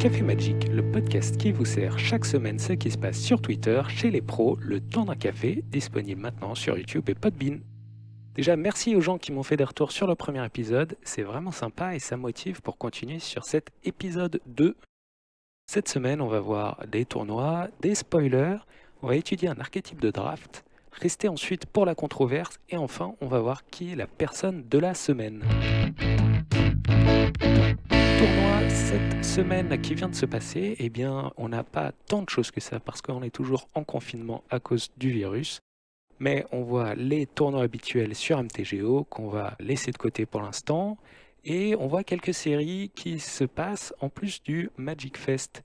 Café Magic, le podcast qui vous sert chaque semaine ce qui se passe sur Twitter, chez les pros, le temps d'un café, disponible maintenant sur YouTube et Podbean. Déjà, merci aux gens qui m'ont fait des retours sur le premier épisode, c'est vraiment sympa et ça motive pour continuer sur cet épisode 2. Cette semaine, on va voir des tournois, des spoilers, on va étudier un archétype de draft, rester ensuite pour la controverse et enfin, on va voir qui est la personne de la semaine. Tournoi cette semaine qui vient de se passer, eh bien, on n'a pas tant de choses que ça parce qu'on est toujours en confinement à cause du virus. Mais on voit les tournois habituels sur MTGO qu'on va laisser de côté pour l'instant. Et on voit quelques séries qui se passent en plus du Magic Fest.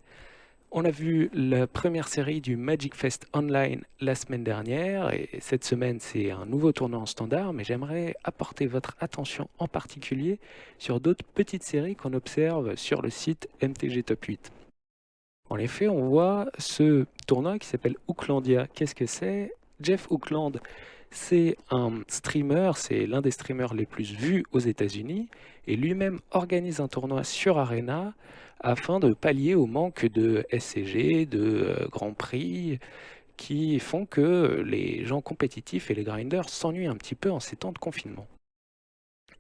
On a vu la première série du Magic Fest Online la semaine dernière et cette semaine c'est un nouveau tournoi en standard, mais j'aimerais apporter votre attention en particulier sur d'autres petites séries qu'on observe sur le site MTG Top 8. En effet, on voit ce tournoi qui s'appelle Hooklandia. Qu'est-ce que c'est? Jeff Hookland, c'est un streamer, c'est l'un des streamers les plus vus aux États-Unis et lui-même organise un tournoi sur Arena afin de pallier au manque de SCG, de Grand Prix qui font que les gens compétitifs et les grinders s'ennuient un petit peu en ces temps de confinement.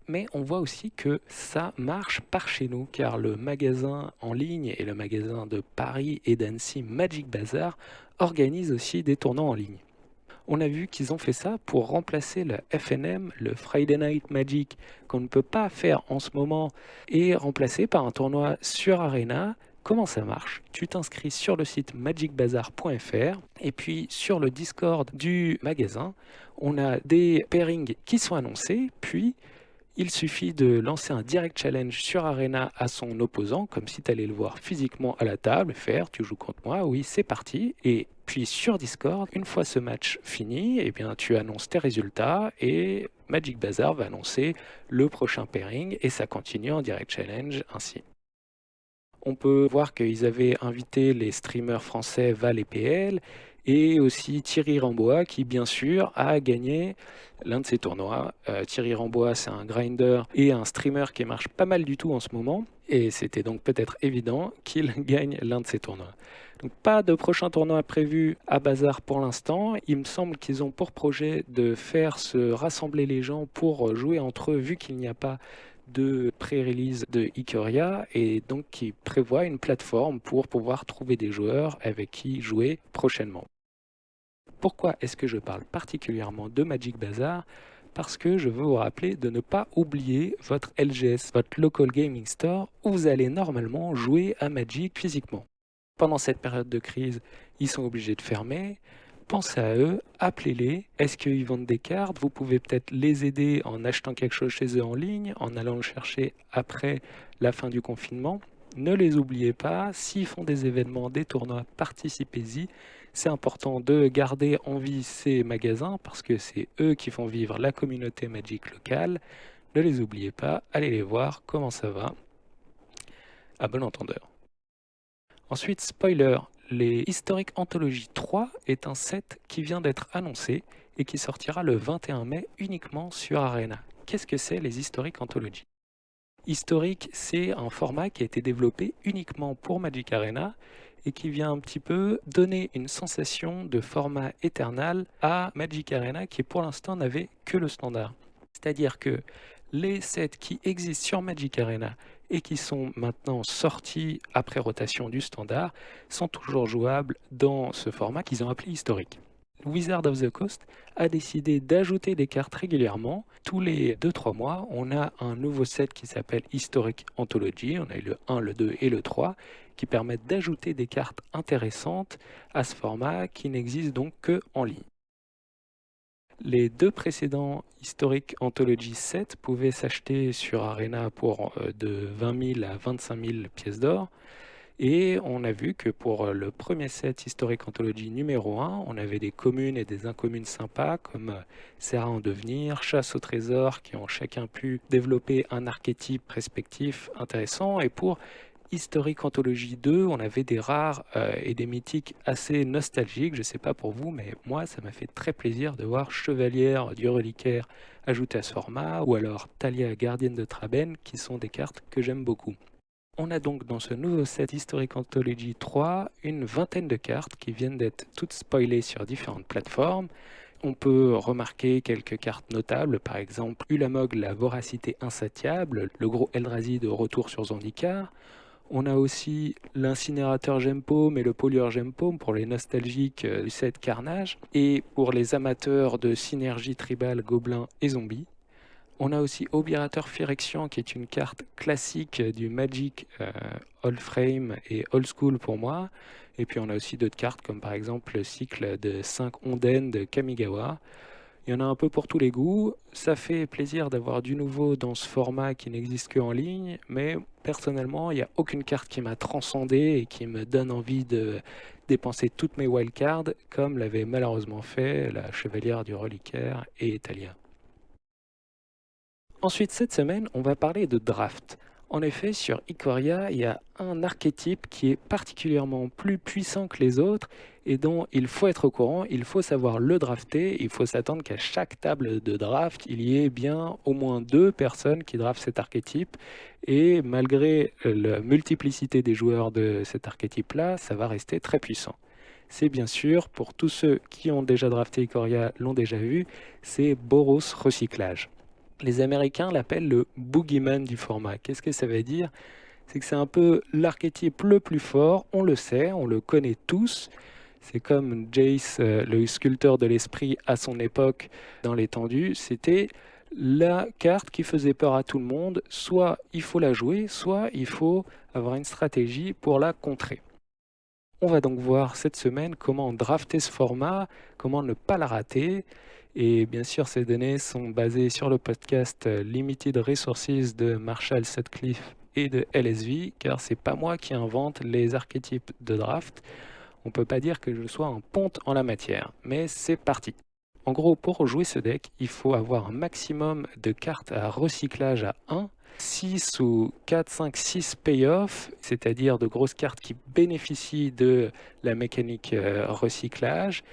Mais on voit aussi que ça marche par chez nous, car le magasin en ligne et le magasin de Paris et d'Annecy Magic Bazar organisent aussi des tournois en ligne. On a vu qu'ils ont fait ça pour remplacer le FNM, le Friday Night Magic, qu'on ne peut pas faire en ce moment, et remplacer par un tournoi sur Arena. Comment ça marche? Tu t'inscris sur le site magicbazar.fr et puis sur le Discord du magasin, on a des pairings qui sont annoncés, puis il suffit de lancer un direct challenge sur Arena à son opposant, comme si tu allais le voir physiquement à la table, faire tu joues contre moi, oui c'est parti. Et puis sur Discord, une fois ce match fini, eh bien, tu annonces tes résultats et Magic Bazar va annoncer le prochain pairing et ça continue en direct challenge ainsi. On peut voir qu'ils avaient invité les streamers français Val et PL et aussi Thierry Rambois qui bien sûr a gagné l'un de ces tournois. Thierry Rambois c'est un grinder et un streamer qui marche pas mal du tout en ce moment et c'était donc peut-être évident qu'il gagne l'un de ces tournois. Donc pas de prochain tournoi prévu à Bazar pour l'instant. Il me semble qu'ils ont pour projet de faire se rassembler les gens pour jouer entre eux vu qu'il n'y a pas de pré-release de Ikoria et donc qui prévoit une plateforme pour pouvoir trouver des joueurs avec qui jouer prochainement. Pourquoi est-ce que je parle particulièrement de Magic Bazar? Parce que je veux vous rappeler de ne pas oublier votre LGS, votre Local Gaming Store, où vous allez normalement jouer à Magic physiquement. Pendant cette période de crise, ils sont obligés de fermer. Pensez à eux, appelez-les. Est-ce qu'ils vendent des cartes? Vous pouvez peut-être les aider en achetant quelque chose chez eux en ligne, en allant le chercher après la fin du confinement. Ne les oubliez pas, s'ils font des événements, des tournois, participez-y. C'est important de garder en vie ces magasins parce que c'est eux qui font vivre la communauté Magic locale. Ne les oubliez pas, allez les voir, comment ça va. À bon entendeur. Ensuite, spoiler, les Historic Anthology 3 est un set qui vient d'être annoncé et qui sortira le 21 mai uniquement sur Arena. Qu'est-ce que c'est les Historic Anthology? Historic, c'est un format qui a été développé uniquement pour Magic Arena et qui vient un petit peu donner une sensation de format éternel à Magic Arena qui pour l'instant n'avait que le standard. C'est-à-dire que les sets qui existent sur Magic Arena et qui sont maintenant sortis après rotation du standard sont toujours jouables dans ce format qu'ils ont appelé historique. Wizard of the Coast a décidé d'ajouter des cartes régulièrement. Tous les 2-3 mois, on a un nouveau set qui s'appelle Historic Anthology. On a eu le 1, le 2 et le 3 qui permettent d'ajouter des cartes intéressantes à ce format qui n'existe donc que en ligne. Les deux précédents Historic Anthology 7 pouvaient s'acheter sur Arena pour de 20 000 à 25 000 pièces d'or. Et on a vu que pour le premier set Historic Anthology numéro 1, on avait des communes et des incommunes sympas comme Serra en devenir, Chasse au trésor, qui ont chacun pu développer un archétype respectif intéressant. Et pour Historic Anthology 2, on avait des rares et des mythiques assez nostalgiques. Je ne sais pas pour vous, mais moi, ça m'a fait très plaisir de voir Chevalière du Reliquaire ajoutée à ce format, ou alors Talia Gardienne de Traben, qui sont des cartes que j'aime beaucoup. On a donc dans ce nouveau set Historic Anthology 3 une vingtaine de cartes qui viennent d'être toutes spoilées sur différentes plateformes. On peut remarquer quelques cartes notables, par exemple Ulamog, la voracité insatiable, le gros Eldrazi de retour sur Zendikar. On a aussi l'incinérateur Gempaume et le pollueur Gempaume pour les nostalgiques du set Carnage, et pour les amateurs de synergie tribale gobelins et zombies. On a aussi Obirateur Phyrexian qui est une carte classique du Magic Old Frame et Old School pour moi. Et puis on a aussi d'autres cartes comme par exemple le cycle de 5 Onden de Kamigawa. Il y en a un peu pour tous les goûts. Ça fait plaisir d'avoir du nouveau dans ce format qui n'existe qu'en ligne, mais personnellement, il n'y a aucune carte qui m'a transcendé et qui me donne envie de dépenser toutes mes wildcards, comme l'avait malheureusement fait la Chevalière du Reliquaire et Italia. Ensuite, cette semaine, on va parler de draft. En effet, sur Ikoria, il y a un archétype qui est particulièrement plus puissant que les autres et dont il faut être au courant, il faut savoir le drafter. Il faut s'attendre qu'à chaque table de draft, il y ait bien au moins 2 personnes qui draftent cet archétype. Et malgré la multiplicité des joueurs de cet archétype-là, ça va rester très puissant. C'est bien sûr, pour tous ceux qui ont déjà drafté Ikoria, l'ont déjà vu, c'est Boros Recyclage. Les Américains l'appellent le boogeyman du format. Qu'est-ce que ça veut dire? C'est que c'est un peu l'archétype le plus fort, on le sait, on le connaît tous. C'est comme Jace, le sculpteur de l'esprit à son époque dans l'étendue, c'était la carte qui faisait peur à tout le monde. Soit il faut la jouer, soit il faut avoir une stratégie pour la contrer. On va donc voir cette semaine comment drafter ce format, comment ne pas la rater. Et bien sûr, ces données sont basées sur le podcast Limited Resources de Marshall Sutcliffe et de LSV, car c'est pas moi qui invente les archétypes de draft. On peut pas dire que je sois un ponte en la matière, mais c'est parti. En gros, pour jouer ce deck, il faut avoir un maximum de cartes à recyclage à 1, 6 ou 4, 5, 6 payoff, c'est-à-dire de grosses cartes qui bénéficient de la mécanique recyclage.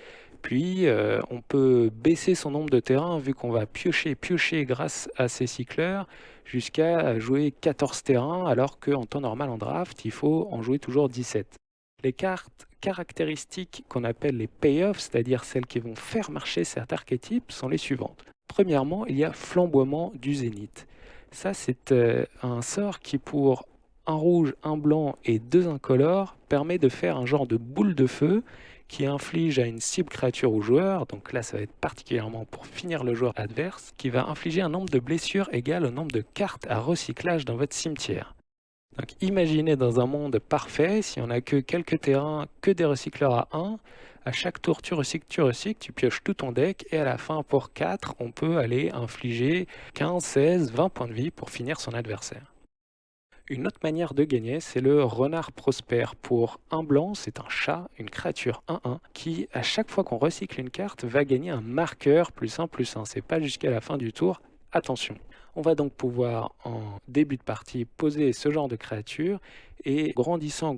Puis on peut baisser son nombre de terrains vu qu'on va piocher grâce à ces cycleurs jusqu'à jouer 14 terrains alors qu'en temps normal en draft, il faut en jouer toujours 17. Les cartes caractéristiques qu'on appelle les payoffs, c'est-à-dire celles qui vont faire marcher cet archétype, sont les suivantes. Premièrement, il y a Flamboiement du Zénith. Ça, c'est un sort qui, pour un rouge, un blanc et 2 incolores, permet de faire un genre de boule de feu qui inflige à une cible créature ou joueur, donc là ça va être particulièrement pour finir le joueur adverse, qui va infliger un nombre de blessures égal au nombre de cartes à recyclage dans votre cimetière. Donc imaginez dans un monde parfait, si on n'a que quelques terrains, que des recycleurs à 1, à chaque tour tu recycles, tu pioches tout ton deck, et à la fin pour 4, on peut aller infliger 15, 16, 20 points de vie pour finir son adversaire. Une autre manière de gagner, c'est le renard prospère. Pour un blanc, c'est un chat, une créature 1-1, qui, à chaque fois qu'on recycle une carte, va gagner un marqueur +1/+1. C'est pas jusqu'à la fin du tour, attention. On va donc pouvoir, en début de partie, poser ce genre de créature, et grandissant,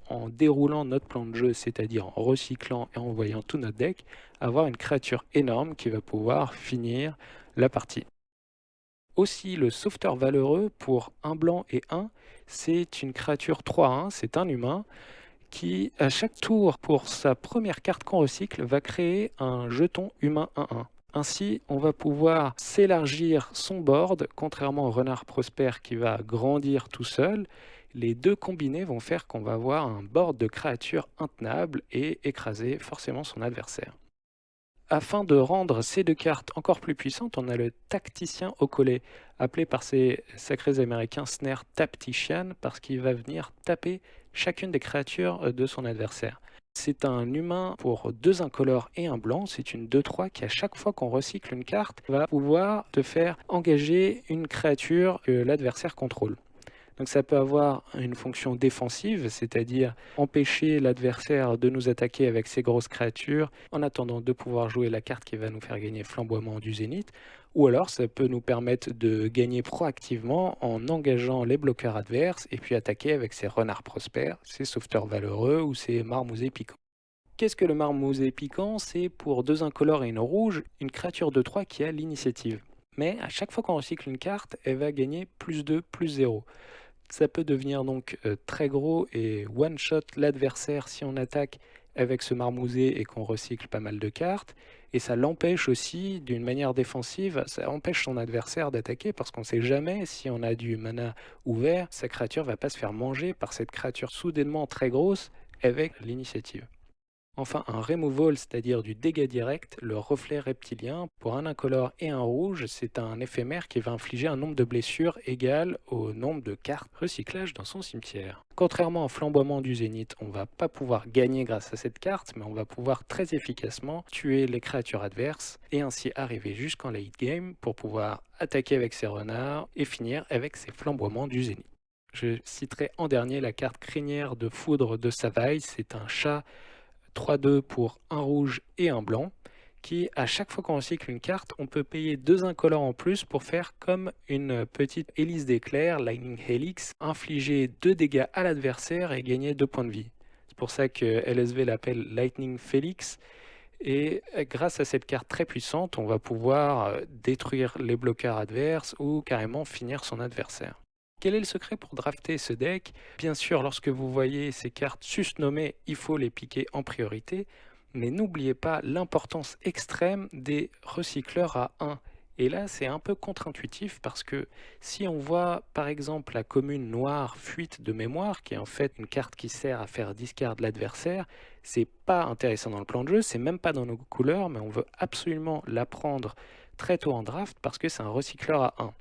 en déroulant notre plan de jeu, c'est-à-dire en recyclant et en envoyant tout notre deck, avoir une créature énorme qui va pouvoir finir la partie. Aussi, le sauveteur valeureux, pour un blanc et 1, c'est une créature 3-1, c'est un humain qui, à chaque tour, pour sa première carte qu'on recycle, va créer un jeton humain 1-1. Ainsi, on va pouvoir s'élargir son board, contrairement au renard prospère qui va grandir tout seul. Les deux combinés vont faire qu'on va avoir un board de créatures intenables et écraser forcément son adversaire. Afin de rendre ces 2 cartes encore plus puissantes, on a le tacticien au collet, appelé par ces sacrés américains Snare Tactician, parce qu'il va venir taper chacune des créatures de son adversaire. C'est un humain pour 2 incolores et un blanc, c'est une 2-3 qui, à chaque fois qu'on recycle une carte, va pouvoir te faire engager une créature que l'adversaire contrôle. Donc ça peut avoir une fonction défensive, c'est-à-dire empêcher l'adversaire de nous attaquer avec ses grosses créatures en attendant de pouvoir jouer la carte qui va nous faire gagner Flamboiement du Zénith. Ou alors ça peut nous permettre de gagner proactivement en engageant les bloqueurs adverses et puis attaquer avec ses renards prospères, ses sauveteurs valeureux ou ses marmousets piquants. Qu'est-ce que le marmouset piquant? C'est pour 2 incolores et une rouge, une créature de 3 qui a l'initiative. Mais à chaque fois qu'on recycle une carte, elle va gagner +2, +0. Ça peut devenir donc très gros et one-shot l'adversaire si on attaque avec ce marmousé et qu'on recycle pas mal de cartes. Et ça l'empêche aussi, d'une manière défensive, ça empêche son adversaire d'attaquer parce qu'on ne sait jamais si on a du mana ouvert, sa créature va pas se faire manger par cette créature soudainement très grosse avec l'initiative. Enfin, un removal, c'est-à-dire du dégât direct, le reflet reptilien, pour un incolore et un rouge, c'est un éphémère qui va infliger un nombre de blessures égal au nombre de cartes recyclage dans son cimetière. Contrairement au flamboiement du zénith, on va pas pouvoir gagner grâce à cette carte, mais on va pouvoir très efficacement tuer les créatures adverses et ainsi arriver jusqu'en late game pour pouvoir attaquer avec ses renards et finir avec ses flamboiements du zénith. Je citerai en dernier la carte crinière de foudre de Savaille, c'est un chat 3-2 pour un rouge et un blanc, qui, à chaque fois qu'on recycle une carte, on peut payer 2 incolores en plus pour faire comme une petite hélice d'éclair, Lightning Helix, infliger 2 dégâts à l'adversaire et gagner 2 points de vie. C'est pour ça que LSV l'appelle Lightning Felix. Et grâce à cette carte très puissante, on va pouvoir détruire les bloqueurs adverses ou carrément finir son adversaire. Quel est le secret pour drafter ce deck? Bien sûr, lorsque vous voyez ces cartes susnommées, il faut les piquer en priorité, mais n'oubliez pas l'importance extrême des recycleurs à 1. Et là, c'est un peu contre-intuitif parce que si on voit par exemple la commune noire fuite de mémoire, qui est en fait une carte qui sert à faire discard l'adversaire, c'est pas intéressant dans le plan de jeu, c'est même pas dans nos couleurs, mais on veut absolument la prendre très tôt en draft parce que c'est un recycleur à 1.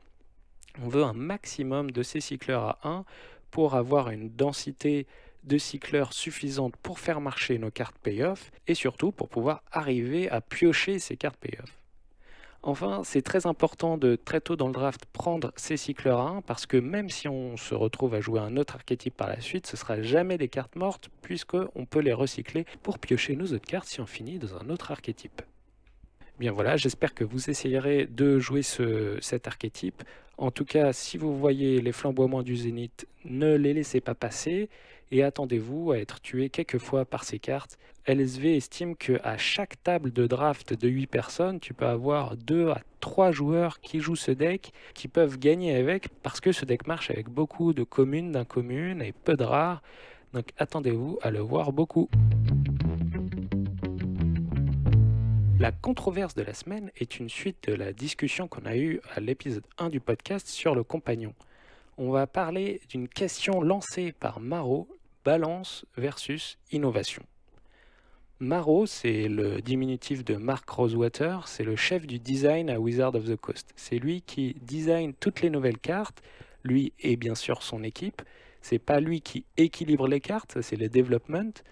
On veut un maximum de ces cycleurs à 1 pour avoir une densité de cycleurs suffisante pour faire marcher nos cartes payoff et surtout pour pouvoir arriver à piocher ces cartes payoff. Enfin, c'est très important de très tôt dans le draft prendre ces cycleurs à 1 parce que même si on se retrouve à jouer un autre archétype par la suite, ce ne sera jamais des cartes mortes puisqu'on peut les recycler pour piocher nos autres cartes si on finit dans un autre archétype. Bien voilà, j'espère que vous essayerez de jouer cet archétype. En tout cas, si vous voyez les flamboiements du zénith, ne les laissez pas passer et attendez-vous à être tué quelques fois par ces cartes. LSV estime qu'à chaque table de draft de 8 personnes, tu peux avoir 2 à 3 joueurs qui jouent ce deck, qui peuvent gagner avec, parce que ce deck marche avec beaucoup de communes d'incommunes et peu de rares. Donc attendez-vous à le voir beaucoup. La controverse de la semaine est une suite de la discussion qu'on a eue à l'épisode 1 du podcast sur le compagnon. On va parler d'une question lancée par Maro, balance versus innovation. Maro, c'est le diminutif de Mark Rosewater, c'est le chef du design à Wizard of the Coast. C'est lui qui design toutes les nouvelles cartes, lui et bien sûr son équipe. C'est pas lui qui équilibre les cartes, c'est le development,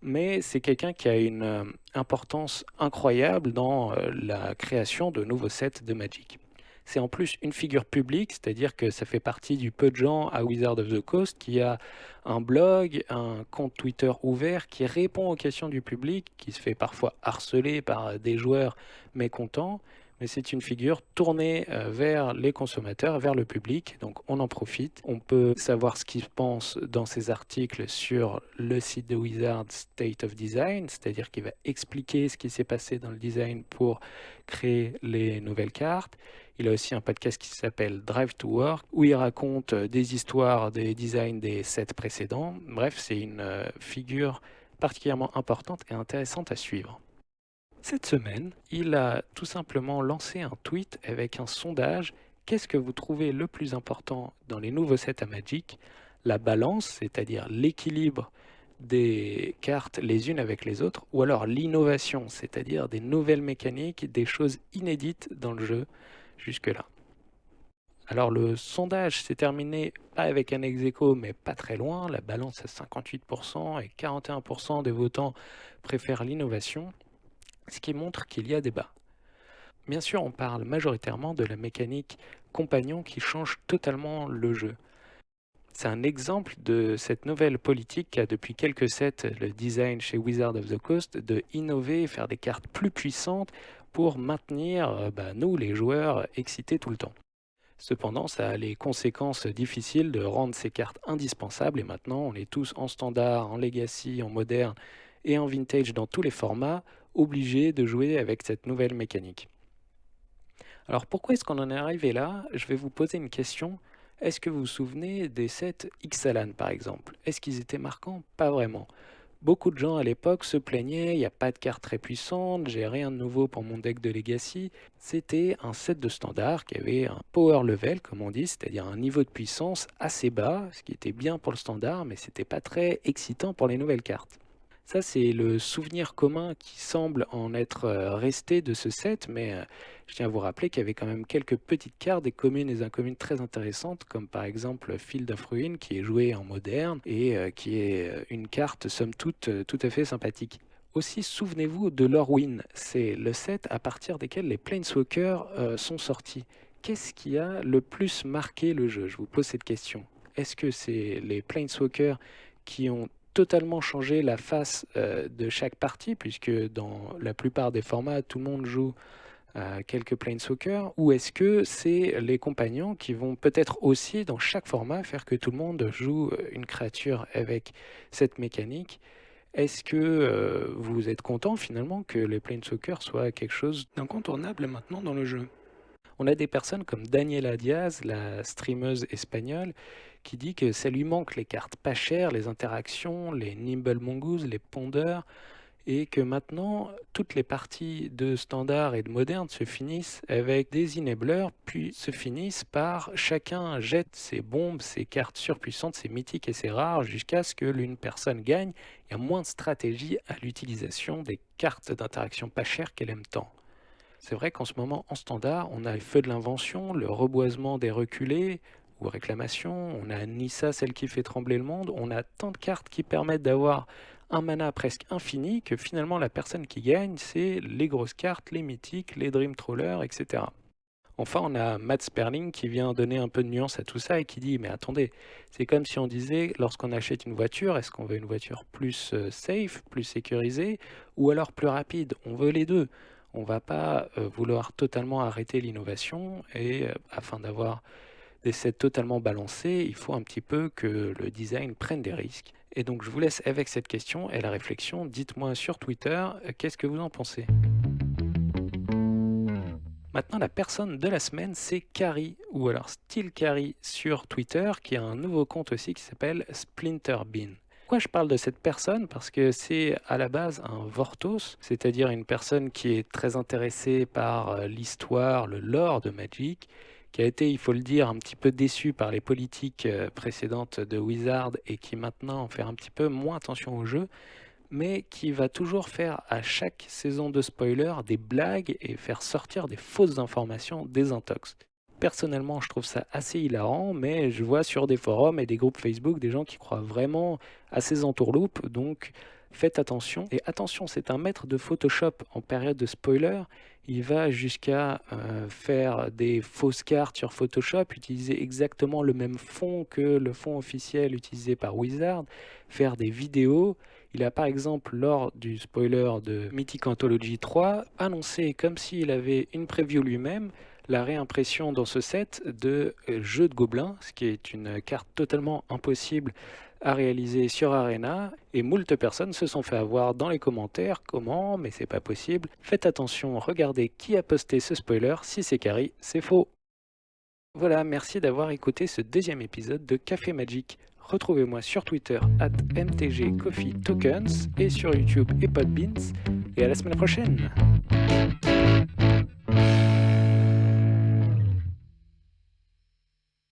mais c'est quelqu'un qui a une importance incroyable dans la création de nouveaux sets de Magic. C'est en plus une figure publique, c'est-à-dire que ça fait partie du peu de gens à Wizard of the Coast qui a un blog, un compte Twitter ouvert qui répond aux questions du public, qui se fait parfois harceler par des joueurs mécontents, mais c'est une figure tournée vers les consommateurs, vers le public, donc on en profite. On peut savoir ce qu'il pense dans ses articles sur le site de Wizard State of Design, c'est-à-dire qu'il va expliquer ce qui s'est passé dans le design pour créer les nouvelles cartes. Il a aussi un podcast qui s'appelle Drive to Work, où il raconte des histoires des designs des sets précédents. Bref, c'est une figure particulièrement importante et intéressante à suivre. Cette semaine, il a tout simplement lancé un tweet avec un sondage. Qu'est-ce que vous trouvez le plus important dans les nouveaux sets à Magic? La balance, c'est-à-dire l'équilibre des cartes les unes avec les autres, ou alors l'innovation, c'est-à-dire des nouvelles mécaniques, des choses inédites dans le jeu jusque-là. Alors le sondage s'est terminé pas avec un ex-aequo, mais pas très loin. La balance à 58% et 41% des votants préfèrent l'innovation, ce qui montre qu'il y a débat. Bien sûr, on parle majoritairement de la mécanique compagnon qui change totalement le jeu. C'est un exemple de cette nouvelle politique qu'a depuis quelques sets le design chez Wizard of the Coast de innover et faire des cartes plus puissantes pour maintenir nous, les joueurs, excités tout le temps. Cependant, ça a les conséquences difficiles de rendre ces cartes indispensables et maintenant on est tous en standard, en legacy, en moderne et en vintage dans tous les formats, obligés de jouer avec cette nouvelle mécanique. Alors pourquoi est-ce qu'on en est arrivé là? Je vais vous poser une question. Est-ce que vous vous souvenez des sets Ixalan par exemple? Est-ce qu'ils étaient marquants? Pas vraiment. Beaucoup de gens à l'époque se plaignaient, il n'y a pas de carte très puissante, j'ai rien de nouveau pour mon deck de Legacy. C'était un set de standard qui avait un power level, comme on dit, c'est-à-dire un niveau de puissance assez bas, ce qui était bien pour le standard, mais c'était pas très excitant pour les nouvelles cartes. Ça, c'est le souvenir commun qui semble en être resté de ce set, mais je tiens à vous rappeler qu'il y avait quand même quelques petites cartes, des communes et des incommunes très intéressantes, comme par exemple Field of Ruin, qui est joué en moderne et qui est une carte, somme toute, tout à fait sympathique. Aussi, souvenez-vous de Lorwyn, c'est le set à partir desquels les Planeswalkers sont sortis. Qu'est-ce qui a le plus marqué le jeu? Je vous pose cette question. Est-ce que c'est les Planeswalkers qui ont totalement changé la face de chaque partie, puisque dans la plupart des formats, tout le monde joue quelques Planeswalkers, ou est-ce que c'est les compagnons qui vont peut-être aussi, dans chaque format, faire que tout le monde joue une créature avec cette mécanique? Est-ce que vous êtes content finalement que les Planeswalkers soient quelque chose d'incontournable maintenant dans le jeu? On a des personnes comme Daniela Diaz, la streameuse espagnole, qui dit que ça lui manque les cartes pas chères, les interactions, les Nimble Mongoose, les pondeurs, et que maintenant, toutes les parties de standard et de moderne se finissent avec des enablers, puis se finissent par chacun jette ses bombes, ses cartes surpuissantes, ses mythiques et ses rares, jusqu'à ce que l'une personne gagne. Il y a moins de stratégie à l'utilisation des cartes d'interaction pas chères qu'elle aime tant. C'est vrai qu'en ce moment, en standard, on a le feu de l'invention, le reboisement des reculés ou réclamations, on a Nissa, celle qui fait trembler le monde, on a tant de cartes qui permettent d'avoir un mana presque infini que finalement la personne qui gagne, c'est les grosses cartes, les mythiques, les Dream Trawlers, etc. Enfin, on a Matt Sperling qui vient donner un peu de nuance à tout ça et qui dit, mais attendez, c'est comme si on disait, lorsqu'on achète une voiture, est-ce qu'on veut une voiture plus safe, plus sécurisée, ou alors plus rapide? On veut les deux. On ne va pas vouloir totalement arrêter l'innovation et afin d'avoir des sets totalement balancés, il faut un petit peu que le design prenne des risques. Et donc je vous laisse avec cette question et la réflexion. Dites-moi sur Twitter, qu'est-ce que vous en pensez? Maintenant, la personne de la semaine, c'est Carrie, ou alors Steel Carrie sur Twitter, qui a un nouveau compte aussi qui s'appelle Splinter Bean. Pourquoi je parle de cette personne? Parce que c'est à la base un Vortos, c'est-à-dire une personne qui est très intéressée par l'histoire, le lore de Magic, qui a été, il faut le dire, un petit peu déçue par les politiques précédentes de Wizard et qui maintenant fait un petit peu moins attention au jeu, mais qui va toujours faire à chaque saison de spoiler des blagues et faire sortir des fausses informations, des intox. Personnellement, je trouve ça assez hilarant, mais je vois sur des forums et des groupes Facebook des gens qui croient vraiment à ces entourloupes, donc faites attention. Et attention, c'est un maître de Photoshop en période de spoiler. Il va jusqu'à faire des fausses cartes sur Photoshop, utiliser exactement le même fond que le fond officiel utilisé par Wizard, faire des vidéos. Il a par exemple, lors du spoiler de Mythic Anthology 3, annoncé comme s'il avait une preview lui-même, la réimpression dans ce set de Jeu de Gobelins, ce qui est une carte totalement impossible à réaliser sur Arena, et moult personnes se sont fait avoir dans les commentaires. Comment? Mais c'est pas possible. Faites attention, regardez qui a posté ce spoiler. Si c'est Carrie, c'est faux. Voilà, merci d'avoir écouté ce deuxième épisode de Café Magic. Retrouvez-moi sur Twitter @mtgcoffeetokens et sur YouTube et Podbeans. Et à la semaine prochaine!